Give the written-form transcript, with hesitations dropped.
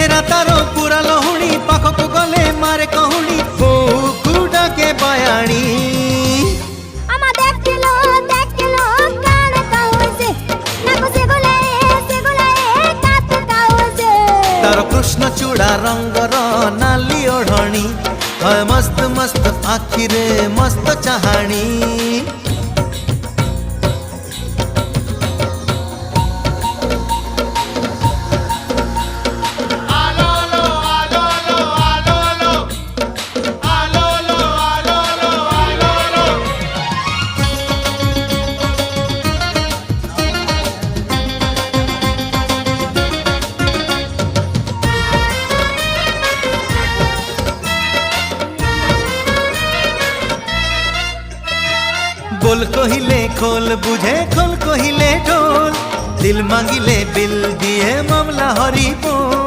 चेहरा तारो पूरा लहुणी पाखक गले मारे कहूणी को डाके बयाणी तारो कृष्ण चूड़ा रंगर नाली ओढ़णी मस्त मस्त आखिरे मस्त चाहाणी बोल कहिले खोल बुझे खोल कहिले ढोल दिल मांगिले बिल दिए मामला हरी बोल।